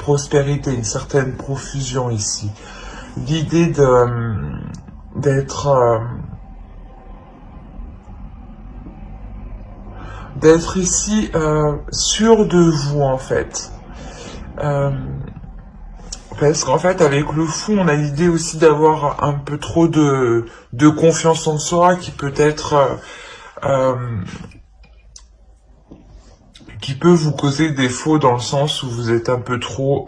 prospérité, une certaine profusion ici. L'idée d'être ici sûr de vous en fait. Parce qu'en fait, avec le fou, on a l'idée aussi d'avoir un peu trop de confiance en soi qui peut vous causer défaut dans le sens où vous êtes un peu trop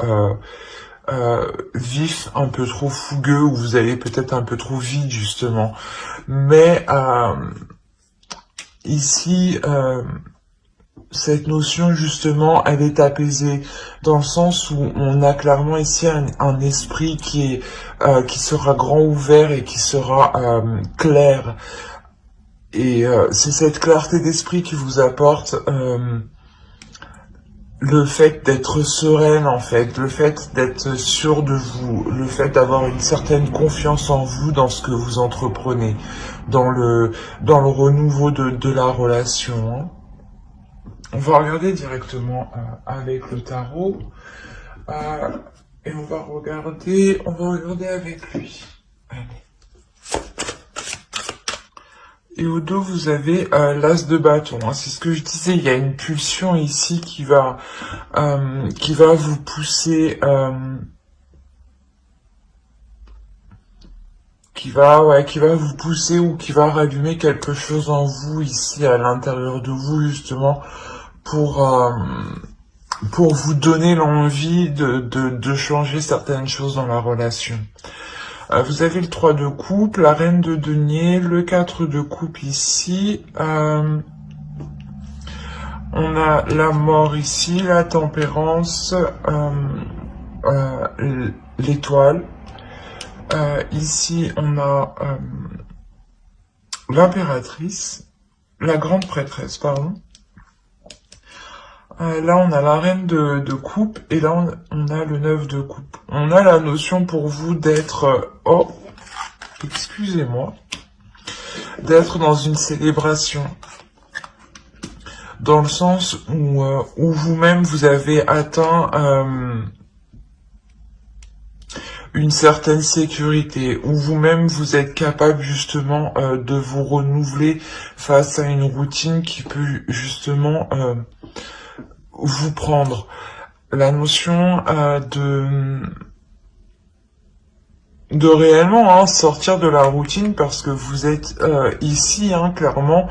vif, un peu trop fougueux, ou vous allez peut-être un peu trop vite justement. Mais ici, cette notion justement, elle est apaisée dans le sens où on a clairement ici un esprit qui sera grand ouvert et qui sera clair. Et c'est cette clarté d'esprit qui vous apporte le fait d'être sereine en fait, le fait d'être sûr de vous, le fait d'avoir une certaine confiance en vous dans ce que vous entreprenez, dans le renouveau de la relation. Hein. On va regarder directement avec le tarot et on va regarder avec lui. Allez. Et au dos, vous avez l'as de bâton. Hein. C'est ce que je disais, il y a une pulsion ici qui va vous pousser, qui va vous pousser ou qui va rallumer quelque chose en vous ici à l'intérieur de vous justement pour vous donner l'envie de changer certaines choses dans la relation. Vous avez le 3 de coupe, la reine de denier, le 4 de coupe ici. On a la mort ici, la tempérance, l'étoile. Ici, on a l'impératrice, la grande prêtresse, pardon. Là, on a la reine de coupe et là, on a le 9 de coupe. On a la notion pour vous d'être... excusez-moi. D'être dans une célébration. Dans le sens où vous-même, vous avez atteint une certaine sécurité, où vous-même, vous êtes capable justement de vous renouveler face à une routine qui peut justement... vous prendre. La notion de réellement sortir de la routine parce que vous êtes ici clairement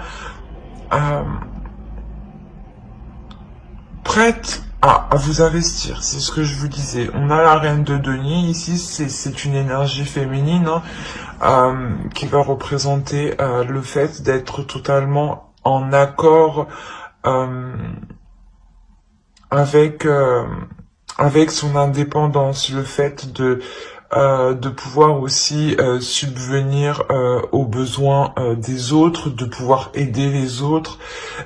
prête à vous investir. C'est ce que je vous disais. On a la reine de denier ici, c'est une énergie féminine qui va représenter le fait d'être totalement en accord avec son indépendance, le fait de pouvoir aussi subvenir aux besoins des autres, de pouvoir aider les autres,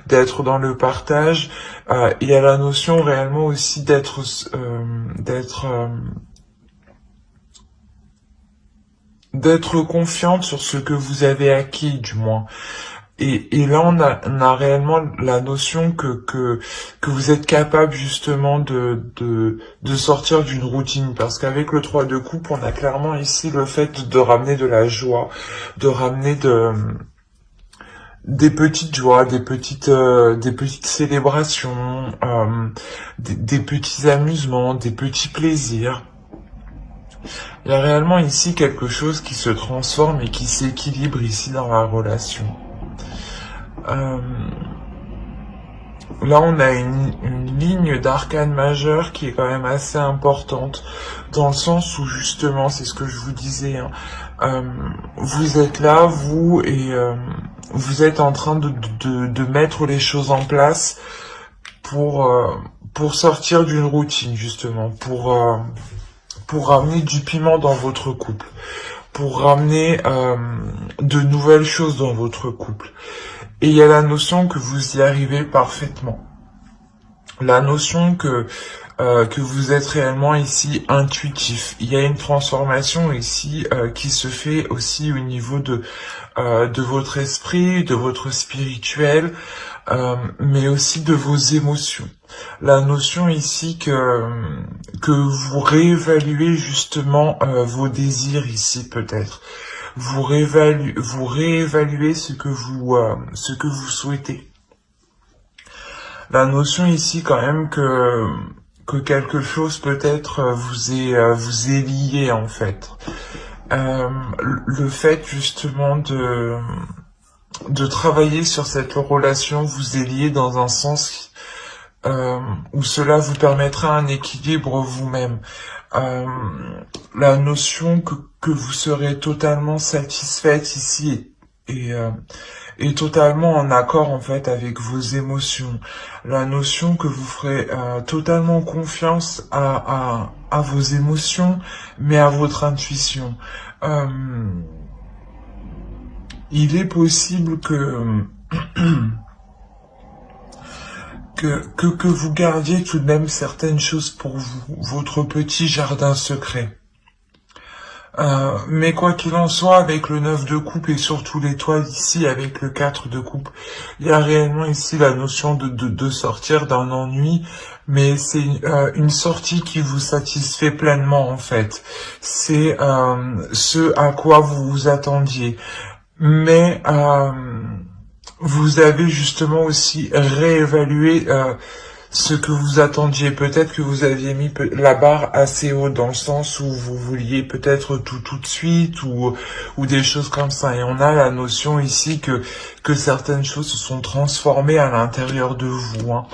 d'être dans le partage. Il y a la notion réellement aussi d'être confiante sur ce que vous avez acquis, du moins. Et là, on a réellement la notion que vous êtes capable justement de sortir d'une routine. Parce qu'avec le 3 de coupe, on a clairement ici le fait de ramener de la joie, de ramener des petites joies, des petites célébrations, des petits amusements, des petits plaisirs. Il y a réellement ici quelque chose qui se transforme et qui s'équilibre ici dans la relation. Là, on a une ligne d'arcane majeure qui est quand même assez importante, dans le sens où justement, c'est ce que je vous disais, vous êtes là, vous, et vous êtes en train de mettre les choses en place pour sortir d'une routine, justement, pour ramener du piment dans votre couple, pour ramener de nouvelles choses dans votre couple. Et il y a la notion que vous y arrivez parfaitement. La notion que vous êtes réellement ici intuitif. Il y a une transformation ici qui se fait aussi au niveau de votre esprit, de votre spirituel. mais aussi de vos émotions. La notion ici que vous réévaluez justement vos désirs ici peut-être. Vous réévaluez ce que vous souhaitez. La notion ici quand même que quelque chose peut-être vous est lié en fait. Le fait justement de travailler sur cette relation vous est lié dans un sens où cela vous permettra un équilibre vous-même. La notion que vous serez totalement satisfaite ici et totalement en accord en fait avec vos émotions. La notion que vous ferez totalement confiance à vos émotions, mais à votre intuition. Il est possible que vous gardiez tout de même certaines choses pour vous, votre petit jardin secret. Mais quoi qu'il en soit, avec le 9 de coupe et surtout l'étoile ici, avec le 4 de coupe, il y a réellement ici la notion de sortir d'un ennui, mais c'est une sortie qui vous satisfait pleinement en fait. C'est ce à quoi vous vous attendiez. Mais vous avez justement aussi réévalué ce que vous attendiez. Peut-être que vous aviez mis la barre assez haut dans le sens où vous vouliez peut-être tout de suite ou des choses comme ça. Et on a la notion ici que certaines choses se sont transformées à l'intérieur de vous. Hein.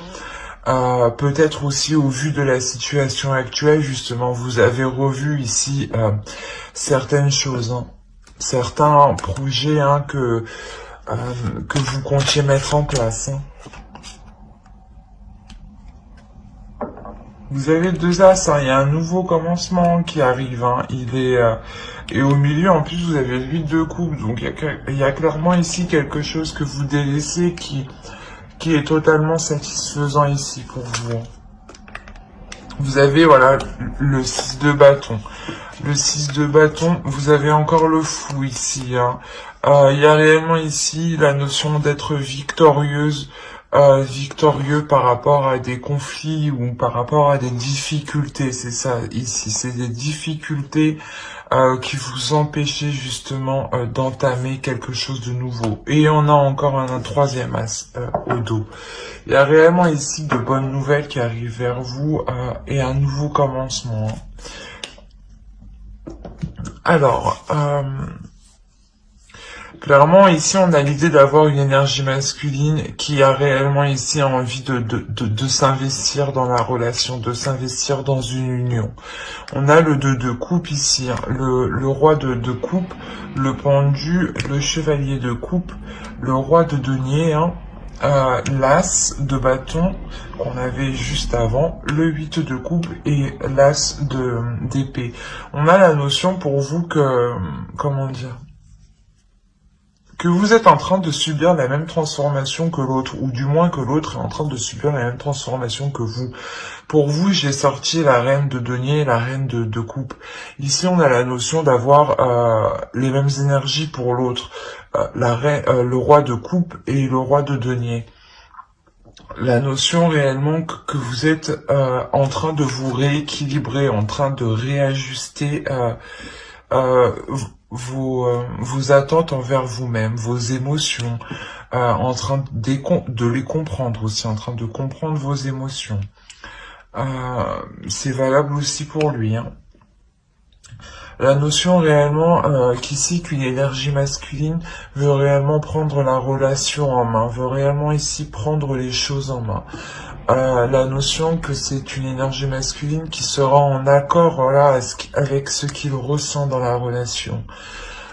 Peut-être aussi au vu de la situation actuelle, justement, vous avez revu ici certaines choses. Hein. Certains projets hein, que vous comptiez mettre en place. Hein. Vous avez 2 as, hein. Il y a un nouveau commencement qui arrive. Hein. Il est et au milieu, en plus, vous avez le 8 de coupe. Donc il y a clairement ici quelque chose que vous délaissez qui est totalement satisfaisant ici pour vous. Vous avez voilà le 6 de bâton. Le 6 de bâton, vous avez encore le fou ici. Hein. Il y a réellement ici la notion d'être victorieuse, victorieux par rapport à des conflits ou par rapport à des difficultés. C'est ça ici, c'est des difficultés qui vous empêchaient justement d'entamer quelque chose de nouveau. Et on a encore un troisième as au dos. Il y a réellement ici de bonnes nouvelles qui arrivent vers vous et un nouveau commencement. Hein. Alors, clairement, ici, on a l'idée d'avoir une énergie masculine qui a réellement ici envie de s'investir dans la relation, de s'investir dans une union. On a le 2 de coupe ici, hein, le roi de coupe, le pendu, le chevalier de coupe, le roi de denier, hein, l'as de bâton qu'on avait juste avant, le 8 de coupe et l'as d'épée. On a la notion pour vous que, comment dire, que vous êtes en train de subir la même transformation que l'autre, ou du moins que l'autre est en train de subir la même transformation que vous. Pour vous, j'ai sorti la reine de denier et la reine de coupe. Ici, on a la notion d'avoir les mêmes énergies pour l'autre. Le roi de coupe et le roi de denier. La notion réellement que vous êtes en train de vous rééquilibrer, en train de réajuster vos attentes envers vous-même, vos émotions, en train de les comprendre aussi, en train de comprendre vos émotions. C'est valable aussi pour lui. Hein. La notion réellement qu'ici qu'une énergie masculine veut réellement prendre la relation en main, veut réellement ici prendre les choses en main. La notion que c'est une énergie masculine qui sera en accord voilà, avec ce qu'il ressent dans la relation.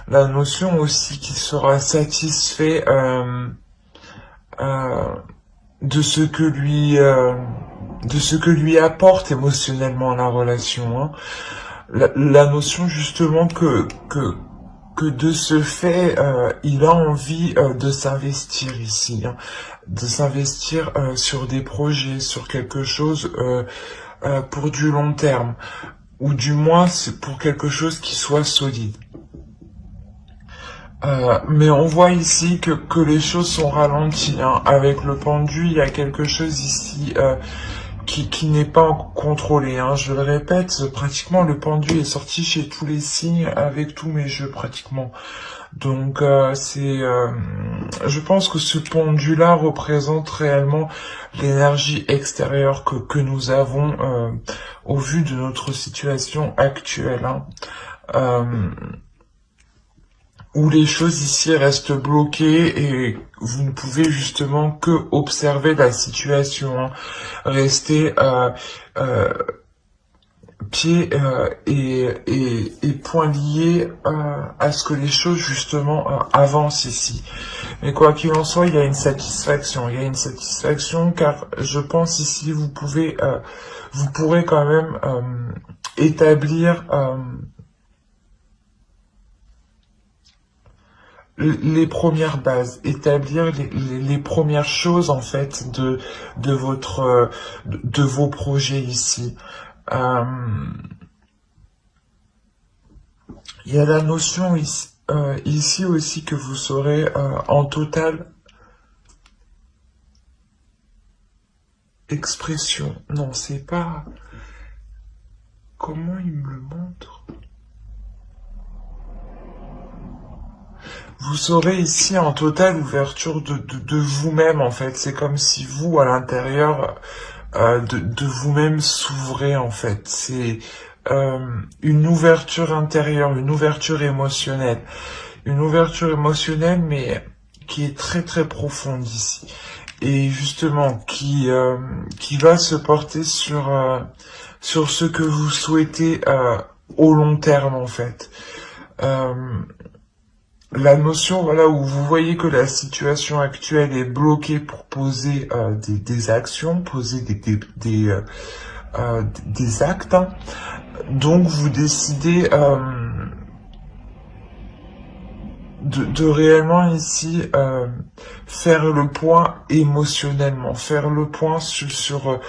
La notion aussi qu'il sera satisfait de ce que lui apporte émotionnellement la relation. Hein. La notion justement que de ce fait, il a envie de s'investir ici, hein, de s'investir sur des projets, sur quelque chose pour du long terme, ou du moins pour quelque chose qui soit solide. Mais on voit ici que les choses sont ralenties, hein. Avec le pendu, il y a quelque chose ici qui n'est pas contrôlé, hein. Je le répète, pratiquement le pendu est sorti chez tous les signes avec tous mes jeux pratiquement. Donc je pense que ce pendu-là représente réellement l'énergie extérieure que nous avons au vu de notre situation actuelle, hein. Euh, où les choses ici restent bloquées et vous ne pouvez justement que observer la situation, hein. Rester euh, pieds et poings liés à ce que les choses justement avancent ici. Mais quoi qu'il en soit, il y a une satisfaction. Il y a une satisfaction car je pense ici vous pourrez quand même établir les premières bases, établir les premières choses en fait de vos projets ici. Euh, il y a la notion ici aussi que vous serez en totale expression. Non, c'est pas... Comment il me le montre? Vous serez ici en totale ouverture de vous-même en fait. C'est comme si vous, à l'intérieur de vous-même, s'ouvrez en fait. C'est une ouverture intérieure, une ouverture émotionnelle. Une ouverture émotionnelle mais qui est très très profonde ici. Et justement qui va se porter sur ce que vous souhaitez au long terme en fait. Euh, la notion, voilà, où vous voyez que la situation actuelle est bloquée pour poser des actions, poser des actes, hein. Donc vous décidez de réellement ici faire le point émotionnellement, faire le point sur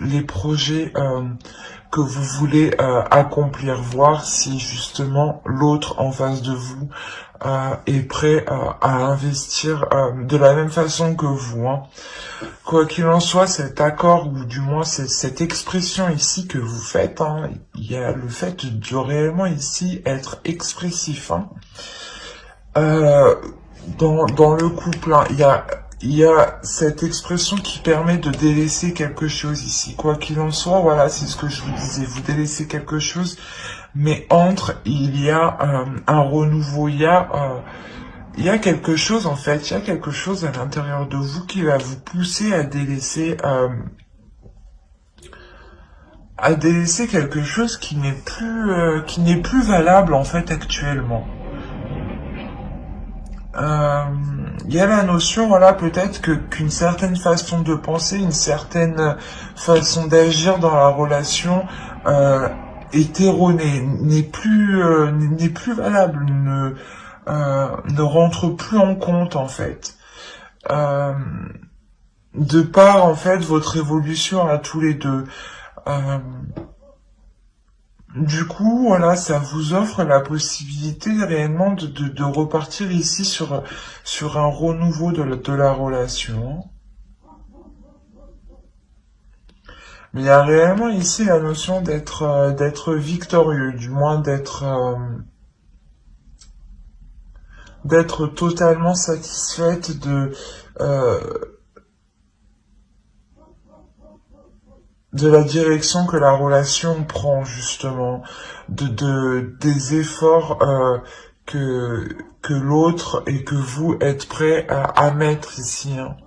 les projets que vous voulez accomplir, voir si justement l'autre en face de vous est prêt à investir de la même façon que vous, hein. Quoi qu'il en soit, cet accord, ou du moins cette expression ici que vous faites, hein, il y a le fait de réellement ici être expressif, hein. Euh, dans le couple, hein, il y a cette expression qui permet de délaisser quelque chose ici. Quoi qu'il en soit, voilà, c'est ce que je vous disais, vous délaissez quelque chose, mais il y a un renouveau, il y a quelque chose en fait, il y a quelque chose à l'intérieur de vous qui va vous pousser à délaisser quelque chose qui n'est plus valable en fait actuellement. Il y a la notion, voilà, peut-être qu'une certaine façon de penser, une certaine façon d'agir dans la relation est erronée, n'est plus valable, ne rentre plus en compte en fait. Euh, de par en fait votre évolution à tous les deux. Euh, du coup, voilà, ça vous offre la possibilité réellement de repartir ici sur un renouveau de la relation. Mais il y a réellement ici la notion d'être victorieux, du moins d'être totalement satisfaite de la direction que la relation prend justement, des efforts que l'autre et que vous êtes prêts à mettre ici, hein.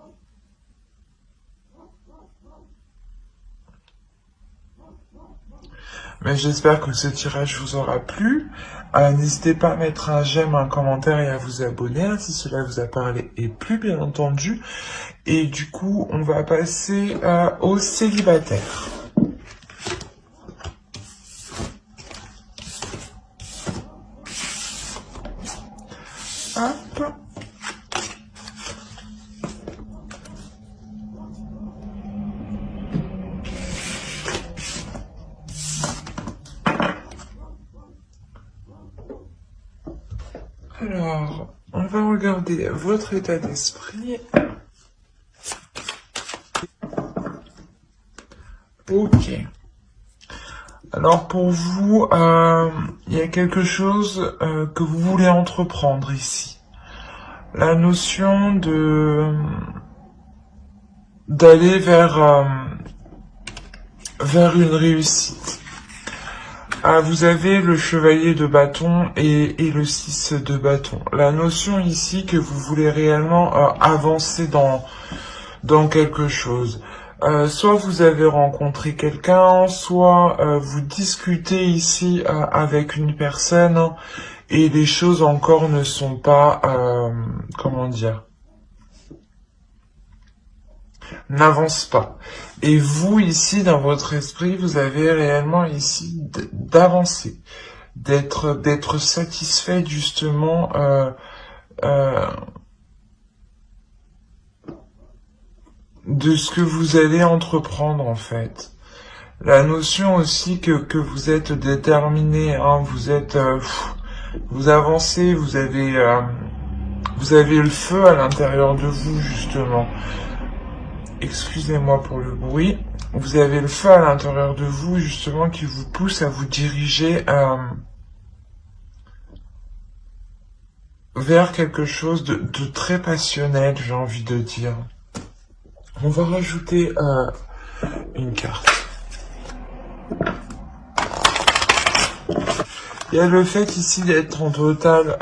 Mais j'espère que ce tirage vous aura plu. N'hésitez pas à mettre un j'aime, un commentaire et à vous abonner, hein, si cela vous a parlé et plu, bien entendu. Et du coup, on va passer aux célibataires. Hop. Alors, on va regarder votre état d'esprit. Ok. Alors pour vous, il y a quelque chose que vous voulez entreprendre ici. La notion d'aller vers une réussite. Vous avez le chevalier de bâton et le 6 de bâton. La notion ici que vous voulez réellement avancer dans quelque chose. Soit vous avez rencontré quelqu'un, soit vous discutez ici avec une personne et les choses encore ne sont pas, comment dire, n'avancent pas. Et vous ici, dans votre esprit, vous avez réellement ici d'avancer, d'être satisfait justement de ce que vous allez entreprendre en fait. La notion aussi que vous êtes déterminé, hein, vous êtes, vous avancez, vous avez le feu à l'intérieur de vous justement. Excusez-moi pour le bruit. Vous avez le feu à l'intérieur de vous justement qui vous pousse à vous diriger vers quelque chose de très passionnel, j'ai envie de dire. On va rajouter une carte. Il y a le fait ici d'être en totale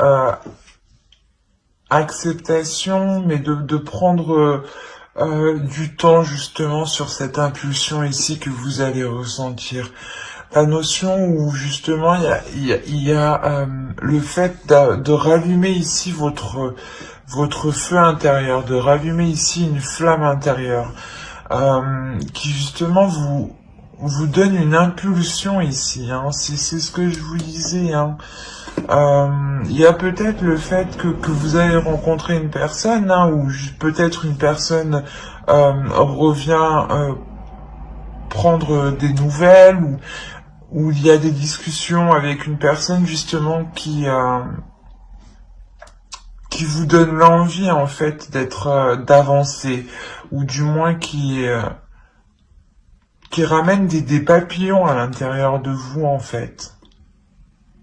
acceptation, mais de prendre du temps justement sur cette impulsion ici que vous allez ressentir. La notion où justement il y a le fait de rallumer ici votre feu intérieur, de rallumer ici une flamme intérieure qui justement vous donne une impulsion ici. Hein. C'est ce que je vous disais. Hein. Il y a peut-être le fait que vous allez rencontrer une personne, hein, ou peut-être une personne revient prendre des nouvelles, ou il y a des discussions avec une personne justement qui vous donne l'envie en fait d'être d'avancer, ou du moins qui ramène des papillons à l'intérieur de vous en fait.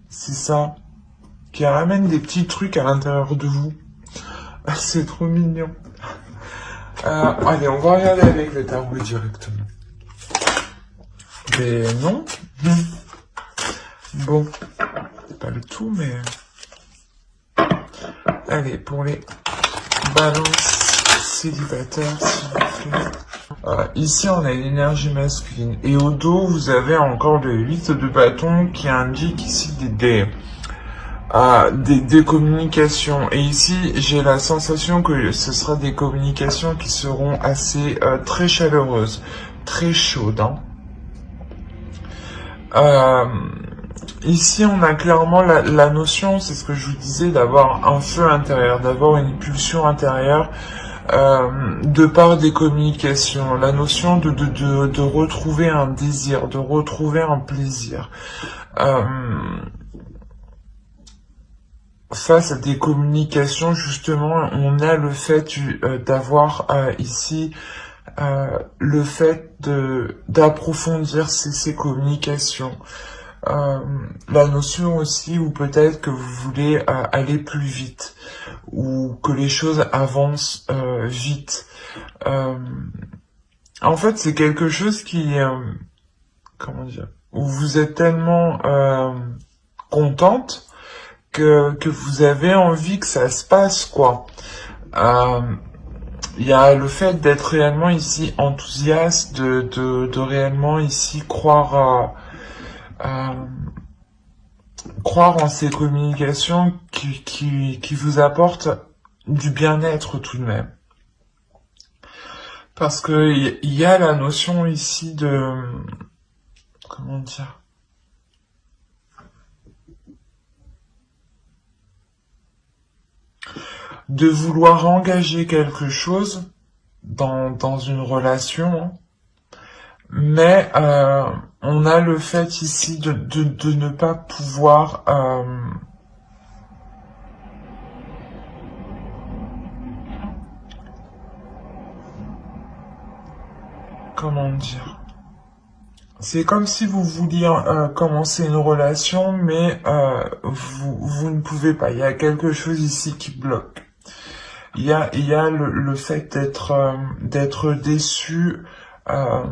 C'est ça. Qui ramène des petits trucs à l'intérieur de vous. C'est trop mignon. Allez, on va regarder avec le tarot directement. Mais non. Bon. Pas le tout, mais... Allez, pour les balances célibataires, s'il vous plaît. Ici, on a l'énergie masculine. Et au dos, vous avez encore le 8 de bâton qui indique ici des communications. Et ici, j'ai la sensation que ce sera des communications qui seront assez très chaleureuses, très chaudes. Hein. Ici, on a clairement la notion, c'est ce que je vous disais, d'avoir un feu intérieur, d'avoir une pulsion intérieure de par des communications. La notion de retrouver un désir, de retrouver un plaisir. Face à des communications, justement, on a le fait d'avoir ici le fait d'approfondir ces communications. La notion aussi où peut-être que vous voulez aller plus vite, ou que les choses avancent vite. En fait, c'est quelque chose qui, comment dire, où vous êtes tellement contente que vous avez envie que ça se passe, quoi. Il y a le fait d'être réellement ici enthousiaste, de réellement ici croire en ces communications qui vous apportent du bien-être tout de même. Parce que il y a la notion ici de... Comment dire ? De vouloir engager quelque chose dans une relation, mais on a le fait ici de ne pas pouvoir comment dire, c'est comme si vous vouliez commencer une relation, mais vous ne pouvez pas. Il y a quelque chose ici qui bloque. Il y a le fait d'être déçu, euh,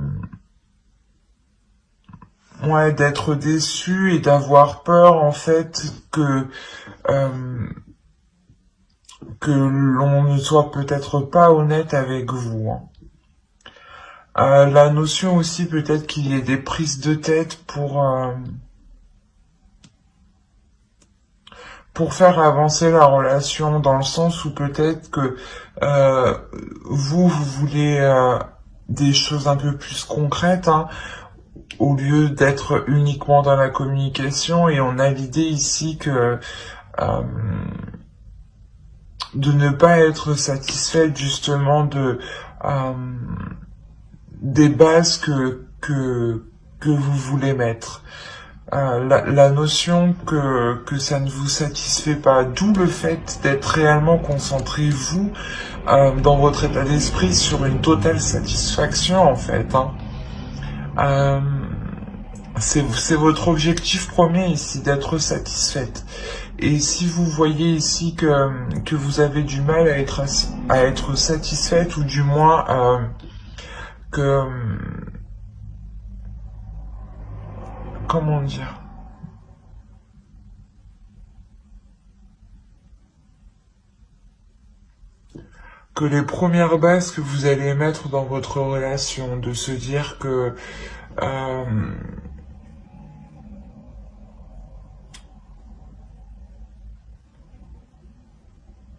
ouais, d'être déçu et d'avoir peur en fait euh, que l'on ne soit peut-être pas honnête avec vous, hein. La notion aussi peut-être qu'il y ait des prises de tête pour faire avancer la relation, dans le sens où peut-être que euh, vous voulez des choses un peu plus concrètes, hein, au lieu d'être uniquement dans la communication. Et on a l'idée ici que euh, de ne pas être satisfaite justement euh, des bases que vous voulez mettre. La notion que ça ne vous satisfait pas, d'où le fait d'être réellement concentré, vous, dans votre état d'esprit, sur une totale satisfaction, en fait, hein. Euh, c'est votre objectif premier ici, d'être satisfaite. Et si vous voyez ici que vous avez du mal à être satisfaite, ou du moins que... Comment dire, que les premières bases que vous allez mettre dans votre relation, de se dire que euh,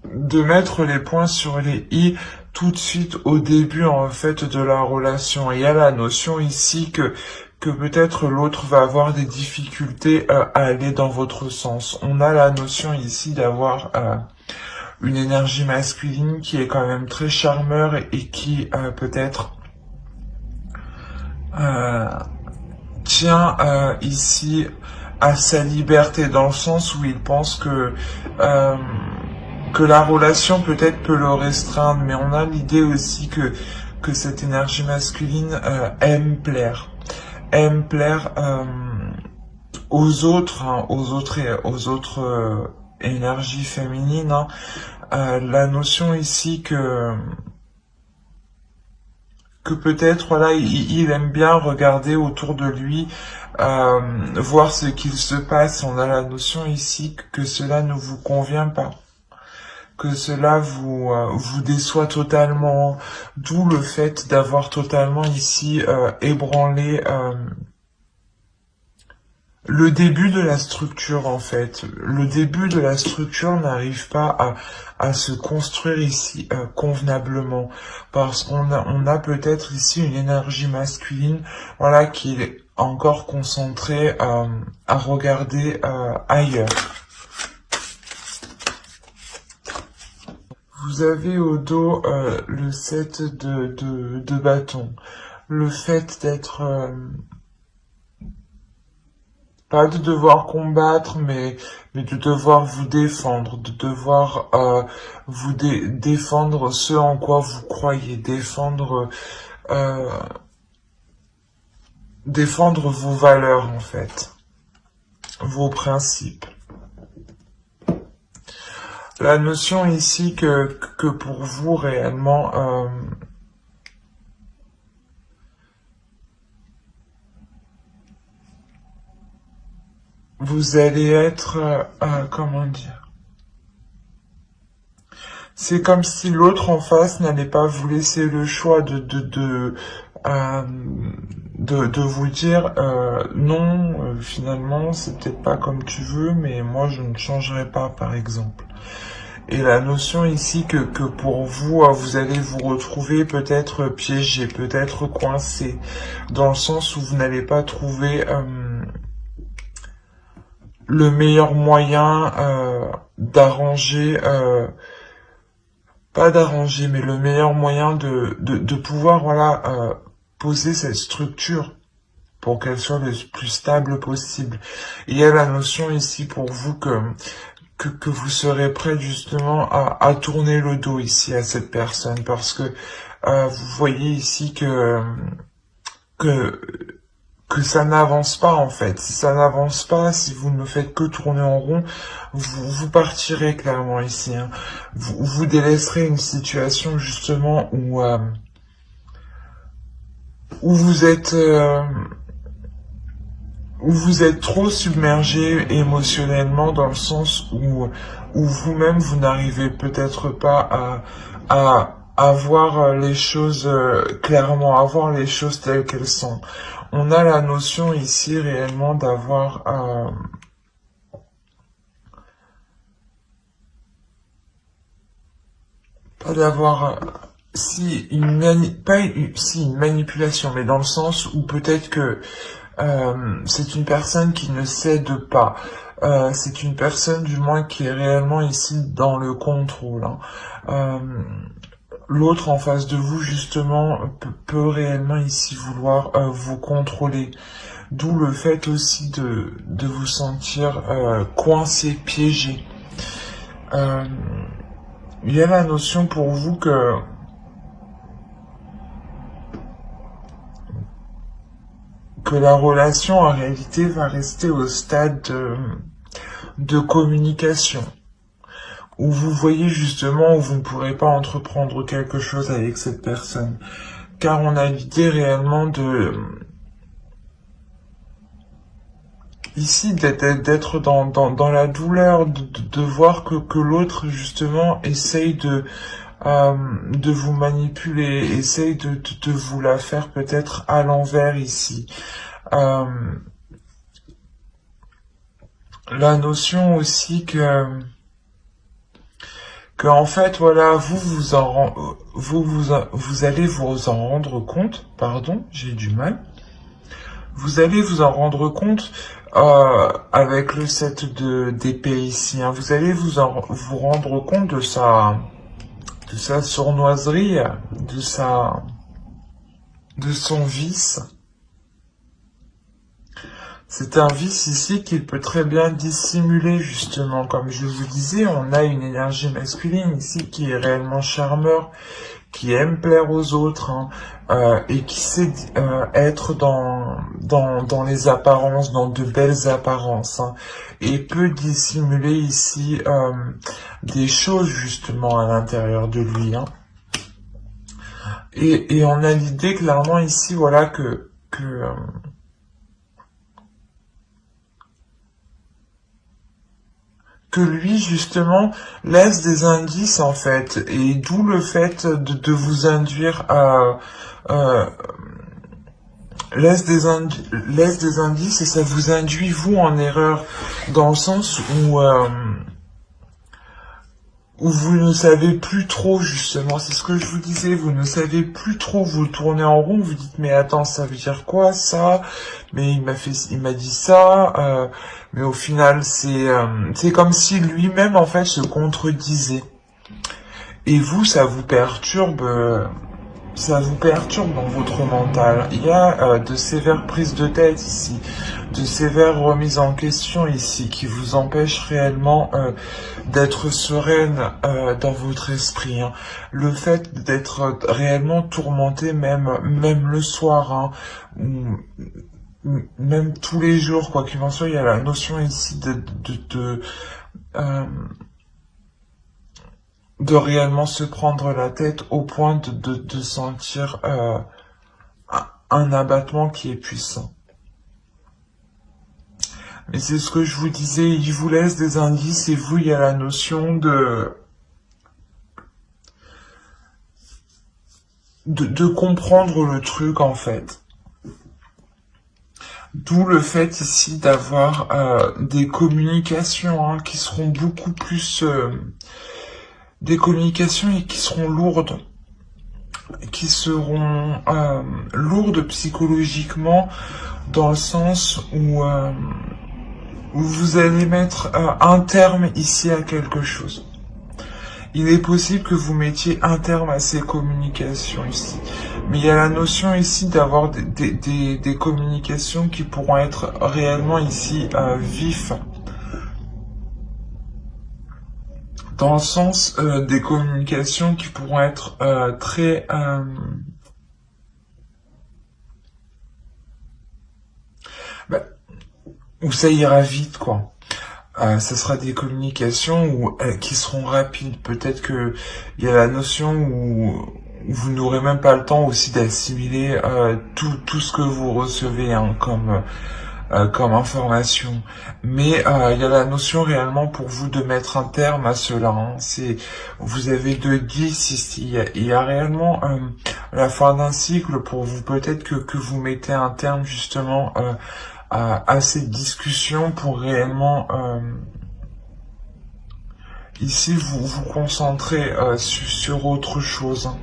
de mettre les points sur les i tout de suite au début en fait de la relation. Et il y a la notion ici que peut-être l'autre va avoir des difficultés à aller dans votre sens. On a la notion ici d'avoir une énergie masculine qui est quand même très charmeur et qui peut-être euh, tient ici à sa liberté, dans le sens où il pense euh, que la relation peut-être peut le restreindre, mais on a l'idée aussi que cette énergie masculine aime plaire aux autres, hein, aux autres énergies féminines, hein. La notion ici que peut-être voilà il aime bien regarder autour de lui, voir ce qu'il se passe. On a la notion ici que cela ne vous convient pas, que cela vous déçoit totalement, d'où le fait d'avoir totalement ici ébranlé le début de la structure. En fait, le début de la structure n'arrive pas à se construire ici convenablement, parce on a peut-être ici une énergie masculine, voilà, qui est encore concentrée à regarder ailleurs. Vous avez au dos le 7 de bâton. Le fait d'être... pas de devoir combattre, mais de devoir vous défendre, de devoir défendre ce en quoi vous croyez, euh, défendre vos valeurs en fait, vos principes. La notion ici que pour vous réellement, vous allez être, comment dire, c'est comme si l'autre en face n'allait pas vous laisser le choix euh, de vous dire non, finalement c'est peut-être pas comme tu veux, mais moi je ne changerai pas, par exemple. Et la notion ici que pour vous, vous allez vous retrouver peut-être piégé, peut-être coincé, dans le sens où vous n'allez pas trouver le meilleur moyen d'arranger, pas d'arranger, mais le meilleur moyen de pouvoir voilà poser cette structure pour qu'elle soit le plus stable possible. Et il y a la notion ici pour vous que vous serez prêt justement à tourner le dos ici à cette personne, parce que vous voyez ici que que que ça n'avance pas en fait. Si ça n'avance pas, si vous ne faites que tourner en rond, vous partirez clairement ici. Hein. Vous délaisserez une situation justement où où vous êtes trop submergé émotionnellement dans le sens où vous-même vous n'arrivez peut-être pas à voir les choses clairement, à voir les choses telles qu'elles sont. On a la notion ici réellement d'avoir pas d'avoir si une si une manipulation, mais dans le sens où peut-être que c'est une personne qui ne cède pas. C'est une personne du moins qui est réellement ici dans le contrôle. Hein. L'autre en face de vous justement peut réellement ici vouloir vous contrôler. D'où le fait aussi de vous sentir coincé, piégé. Il y a la notion pour vous que la relation en réalité va rester au stade de communication, où vous voyez justement où vous ne pourrez pas entreprendre quelque chose avec cette personne, car on a l'idée réellement ici d'être dans la douleur, de voir que l'autre justement essaye de vous manipuler, essaye de vous la faire peut-être à l'envers ici. La notion aussi que en fait voilà vous allez vous en rendre compte, pardon, j'ai du mal. Vous allez vous en rendre compte avec le 7 d'épée ici. Hein. Vous allez vous rendre compte de sa sournoiserie, de son vice. C'est un vice ici qu'il peut très bien dissimuler justement. Comme je vous disais, on a une énergie masculine ici qui est réellement charmeur, qui aime plaire aux autres hein, et qui sait être dans les apparences, dans de belles apparences, hein, et peut dissimuler ici des choses justement à l'intérieur de lui. Hein. Et on a l'idée clairement ici, voilà, que lui justement laisse des indices en fait, et d'où le fait de vous induire à laisse des indices et ça vous induit vous en erreur dans le sens où vous ne savez plus trop justement, c'est ce que je vous disais, vous ne savez plus trop, vous tournez en rond, vous dites mais attends ça veut dire quoi ça, mais il m'a dit ça, mais au final c'est comme si lui-même en fait se contredisait. Et vous ça vous perturbe dans votre mental. Il y a de sévères prises de tête ici, de sévères remises en question ici, qui vous empêchent réellement d'être sereine dans votre esprit. Hein. Le fait d'être réellement tourmenté, même le soir, hein, ou même tous les jours, quoi qu'il en soit, il y a la notion ici de réellement se prendre la tête au point de sentir un abattement qui est puissant. Mais c'est ce que je vous disais, il vous laisse des indices et vous, il y a la notion de comprendre le truc en fait. D'où le fait ici d'avoir des communications hein, qui seront beaucoup plus... des communications et qui seront lourdes, qui seront lourdes psychologiquement dans le sens où vous allez mettre un terme ici à quelque chose. Il est possible que vous mettiez un terme à ces communications ici. Mais il y a la notion ici d'avoir des communications qui pourront être réellement ici vives. Dans le sens des communications qui pourront être très où ça ira vite, quoi. Ça sera des communications qui seront rapides. Peut-être que il y a la notion où vous n'aurez même pas le temps aussi d'assimiler tout ce que vous recevez, hein, comme information. Mais il y a la notion réellement pour vous de mettre un terme à cela, hein. Vous avez 2 10 ici. Il y a réellement la fin d'un cycle pour vous. Peut-être que vous mettez un terme justement à cette discussion pour réellement ici vous concentrer sur autre chose, hein.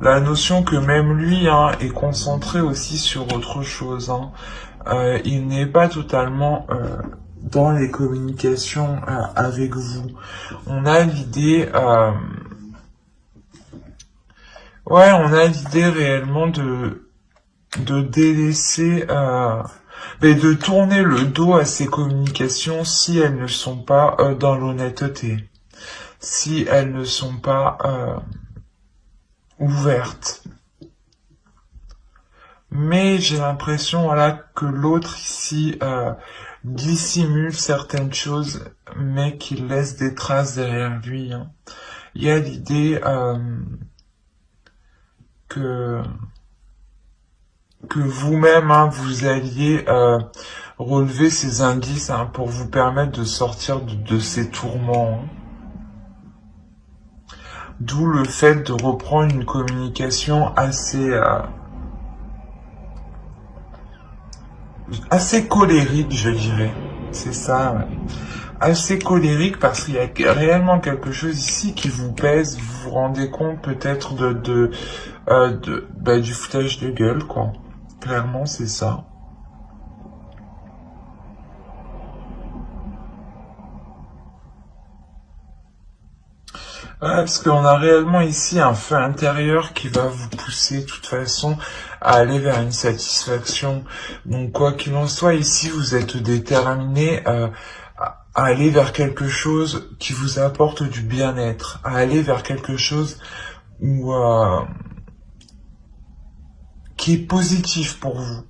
La notion que même lui, hein, est concentré aussi sur autre chose, hein. Il n'est pas totalement dans les communications avec vous. On a l'idée, on a l'idée réellement de délaisser, mais de tourner le dos à ces communications si elles ne sont pas dans l'honnêteté, si elles ne sont pas ouvertes. Mais j'ai l'impression, voilà, que l'autre ici dissimule certaines choses, mais qu'il laisse des traces derrière lui, hein. Il y a l'idée que vous-même, hein, vous alliez relever ces indices, hein, pour vous permettre de sortir de ces tourments, hein. D'où le fait de reprendre une communication assez colérique, je dirais. C'est ça, ouais. Assez colérique parce qu'il y a réellement quelque chose ici qui vous pèse. Vous vous rendez compte peut-être du foutage de gueule, quoi. Clairement, c'est ça. Ouais, parce qu'on a réellement ici un feu intérieur qui va vous pousser de toute façon à aller vers une satisfaction. Donc quoi qu'il en soit, ici vous êtes déterminé à aller vers quelque chose qui vous apporte du bien-être, à aller vers quelque chose où, qui est positif pour vous.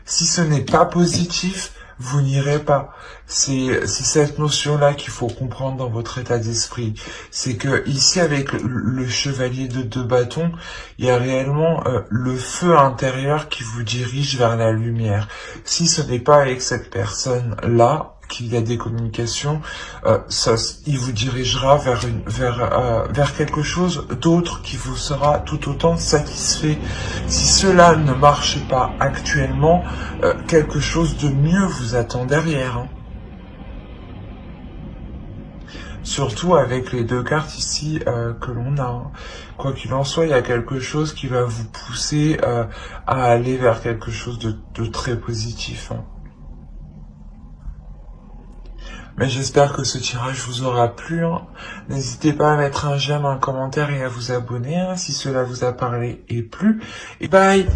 Si ce n'est pas positif, vous n'irez pas. C'est cette notion-là qu'il faut comprendre dans votre état d'esprit. C'est que ici, avec le chevalier de 2 bâtons, il y a réellement le feu intérieur qui vous dirige vers la lumière. Si ce n'est pas avec cette personne-là qu'il y a des communications, il vous dirigera vers quelque chose d'autre qui vous sera tout autant satisfait. Si cela ne marche pas actuellement, quelque chose de mieux vous attend derrière, hein. Surtout avec les 2 cartes ici que l'on a, hein. Quoi qu'il en soit, il y a quelque chose qui va vous pousser à aller vers quelque chose de très positif, hein. Mais j'espère que ce tirage vous aura plu, hein. N'hésitez pas à mettre un j'aime, un commentaire et à vous abonner, hein, si cela vous a parlé et plu. Et bye!